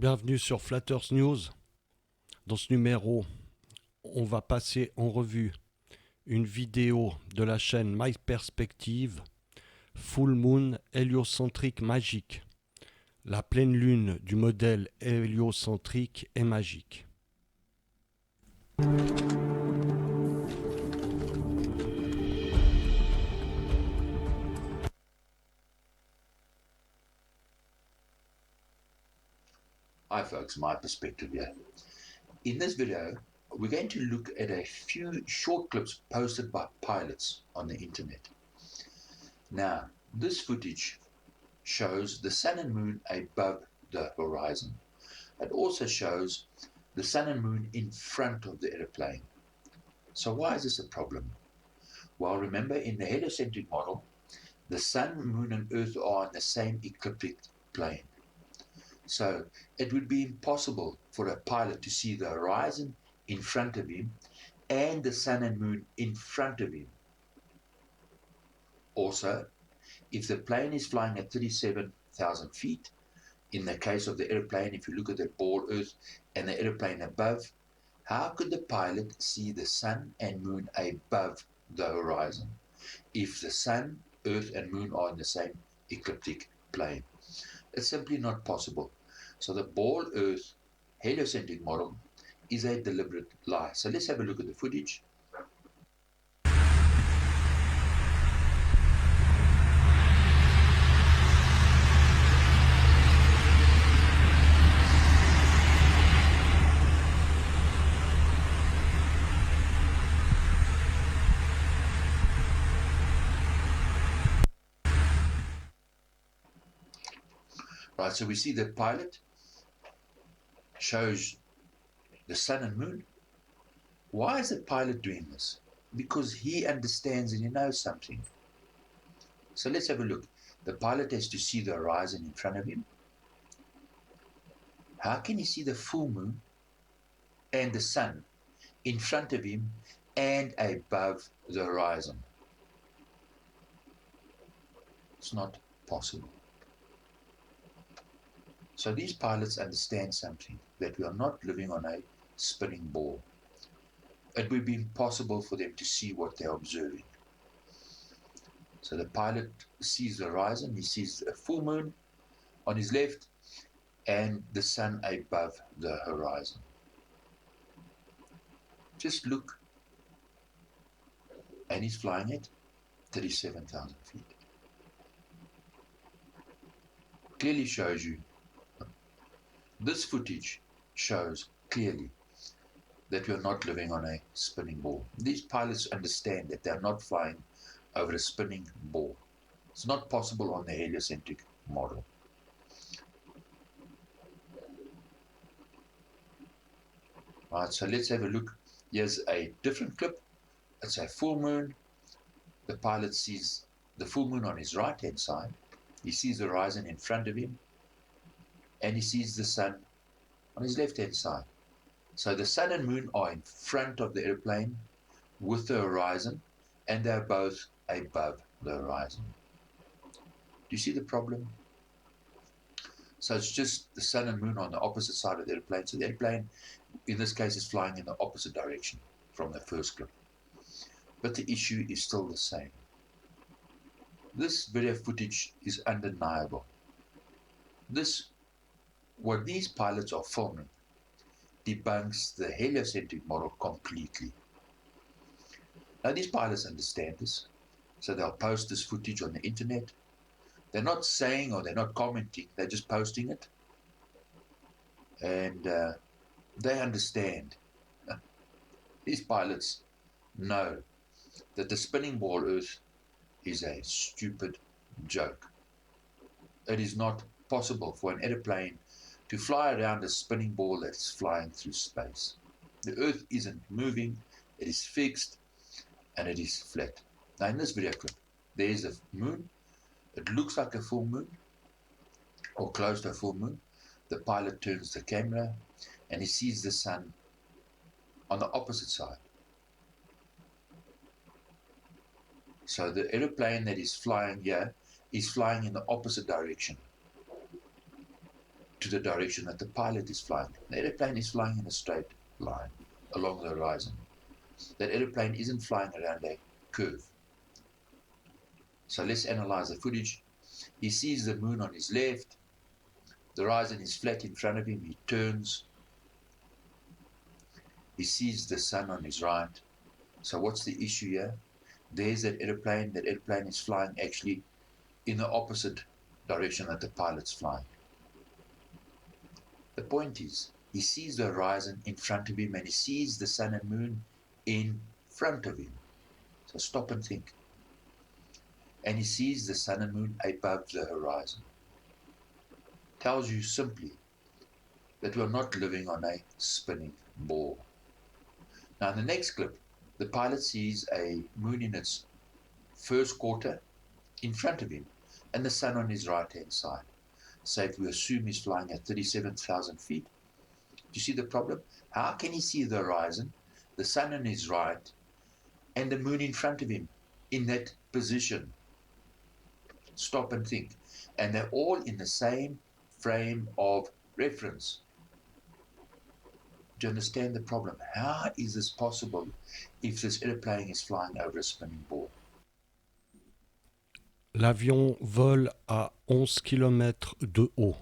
Bienvenue sur Flatters News. Dans ce numéro, on va passer en revue une vidéo de la chaîne My Perspective, Full Moon héliocentrique magique. La pleine lune du modèle héliocentrique est magique. Hi folks, my perspective here. In this video, we're going to look at a few short clips posted by pilots on the internet. Now, this footage shows the sun and moon above the horizon. It also shows the sun and moon in front of the airplane. So why is this a problem? Well, remember in the heliocentric model, the sun, moon and earth are in the same ecliptic plane. So it would be impossible for a pilot to see the horizon in front of him and the sun and moon in front of him. Also, if the plane is flying at 37,000 feet, in the case of the airplane, if you look at the ball earth and the airplane above, how could the pilot see the sun and moon above the horizon if the sun, earth and moon are in the same ecliptic plane? It's simply not possible. So the ball earth heliocentric model is a deliberate lie. So let's have a look at the footage. Right, so we see the pilot shows the sun and moon. Why is the pilot doing this? Because he understands and he knows something. So let's have a look. The pilot has to see the horizon in front of him. How can he see the full moon and the sun in front of him and above the horizon? It's not possible. So these pilots understand something, that we are not living on a spinning ball. It would be impossible for them to see what they're observing. So the pilot sees the horizon, he sees a full moon on his left and the sun above the horizon. Just look, and he's flying at 37,000 feet. Clearly shows you, this footage shows clearly that we are not living on a spinning ball. These pilots understand that they are not flying over a spinning ball. It's not possible on the heliocentric model. Right, so let's have a look. Here's a different clip. It's a full moon. The pilot sees the full moon on his right hand side. He sees the horizon in front of him and he sees the sun on his left hand side. So the sun and moon are in front of the airplane with the horizon and they're both above the horizon. Do you see the problem? So it's just the sun and moon on the opposite side of the airplane. So the airplane, in this case, is flying in the opposite direction from the first clip. But the issue is still the same. This video footage is undeniable. What these pilots are filming debunks the heliocentric model completely. Now these pilots understand this, so they'll post this footage on the internet. They're not saying or they're not commenting, they're just posting it. And they understand. These pilots know that the spinning ball Earth is a stupid joke. It is not possible for an airplane to fly around a spinning ball that's flying through space. The Earth isn't moving, it is fixed, and it is flat. Now in this video clip, there's a moon. It looks like a full moon, or close to a full moon. The pilot turns the camera, and he sees the sun on the opposite side. So the airplane that is flying here is flying in the opposite direction to the direction that the pilot is flying. The aeroplane is flying in a straight line along the horizon. That aeroplane isn't flying around a curve. So let's analyze the footage. He sees the moon on his left. The horizon is flat in front of him. He turns. He sees the sun on his right. So what's the issue here? There's that aeroplane. That aeroplane is flying actually in the opposite direction that the pilot's flying. The point is, he sees the horizon in front of him and he sees the sun and moon in front of him. So stop and think. And he sees the sun and moon above the horizon. Tells you simply that we're not living on a spinning ball. Now in the next clip, the pilot sees a moon in its first quarter in front of him and the sun on his right hand side. So if we assume he's flying at 37,000 feet, do you see the problem? How can he see the horizon, the sun on his right, and the moon in front of him in that position? Stop and think. And they're all in the same frame of reference. Do you understand the problem? How is this possible if this airplane is flying over a spinning ball? L'avion vole à 11 km de haut.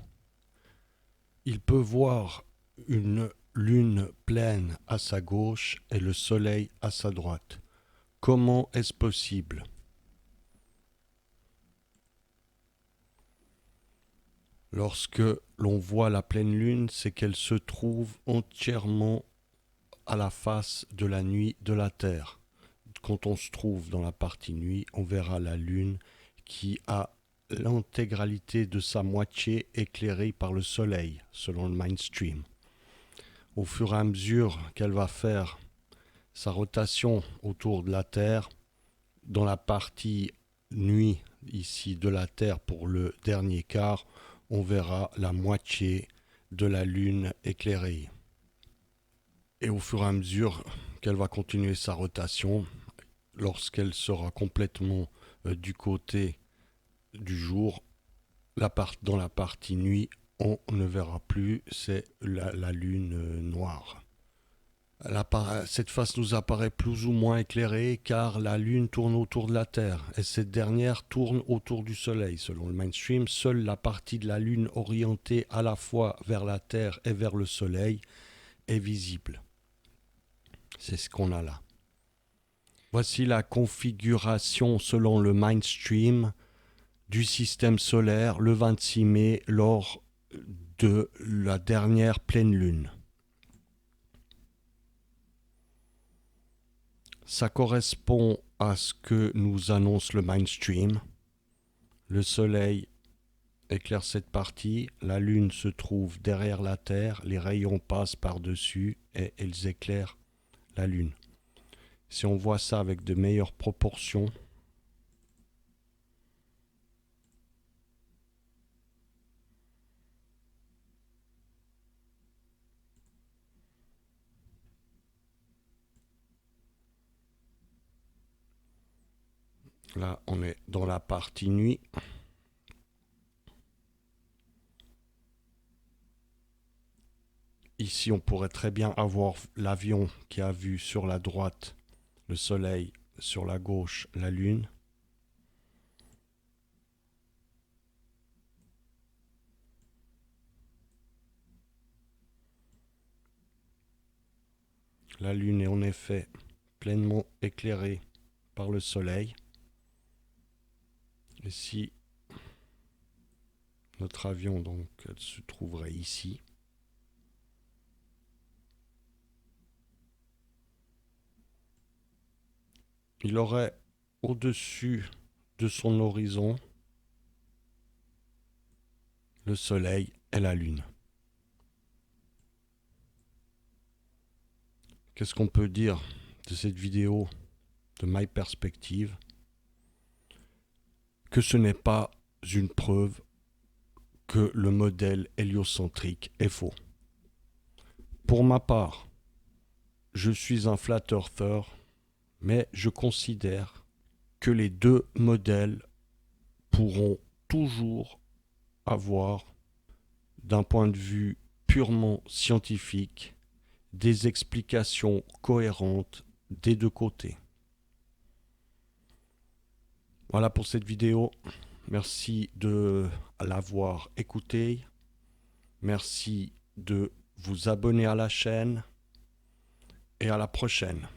Il peut voir une lune pleine à sa gauche et le soleil à sa droite. Comment est-ce possible ? Lorsque l'on voit la pleine lune, c'est qu'elle se trouve entièrement à la face de la nuit de la Terre. Quand on se trouve dans la partie nuit, on verra la lune qui a l'intégralité de sa moitié éclairée par le soleil, selon le mainstream. Au fur et à mesure qu'elle va faire sa rotation autour de la Terre, dans la partie nuit ici de la Terre pour le dernier quart, on verra la moitié de la lune éclairée. Et au fur et à mesure qu'elle va continuer sa rotation, lorsqu'elle sera complètement du côté du jour, dans la partie nuit, on ne verra plus, c'est la lune noire. Cette face nous apparaît plus ou moins éclairée car la lune tourne autour de la Terre et cette dernière tourne autour du soleil. Selon le mainstream, seule la partie de la lune orientée à la fois vers la Terre et vers le soleil est visible. C'est ce qu'on a là. Voici la configuration selon le mainstream du système solaire le 26 mai lors de la dernière pleine lune. Ça correspond à ce que nous annonce le mainstream. Le soleil éclaire cette partie, la lune se trouve derrière la Terre, les rayons passent par-dessus et ils éclairent la lune. Si on voit ça avec de meilleures proportions, là on est dans la partie nuit. Ici, on pourrait très bien avoir l'avion qui a vu sur la droite le soleil, sur la gauche la lune. La lune est en effet pleinement éclairée par le soleil. Et si notre avion donc se trouverait ici, il aurait au-dessus de son horizon le soleil et la lune. Qu'est-ce qu'on peut dire de cette vidéo de ma perspective? Que ce n'est pas une preuve que le modèle héliocentrique est faux. Pour ma part, je suis un flat earther, mais je considère que les deux modèles pourront toujours avoir d'un point de vue purement scientifique, des explications cohérentes des deux côtés. Voilà pour cette vidéo. Merci de l'avoir écoutée. Merci de vous abonner à la chaîne et à la prochaine.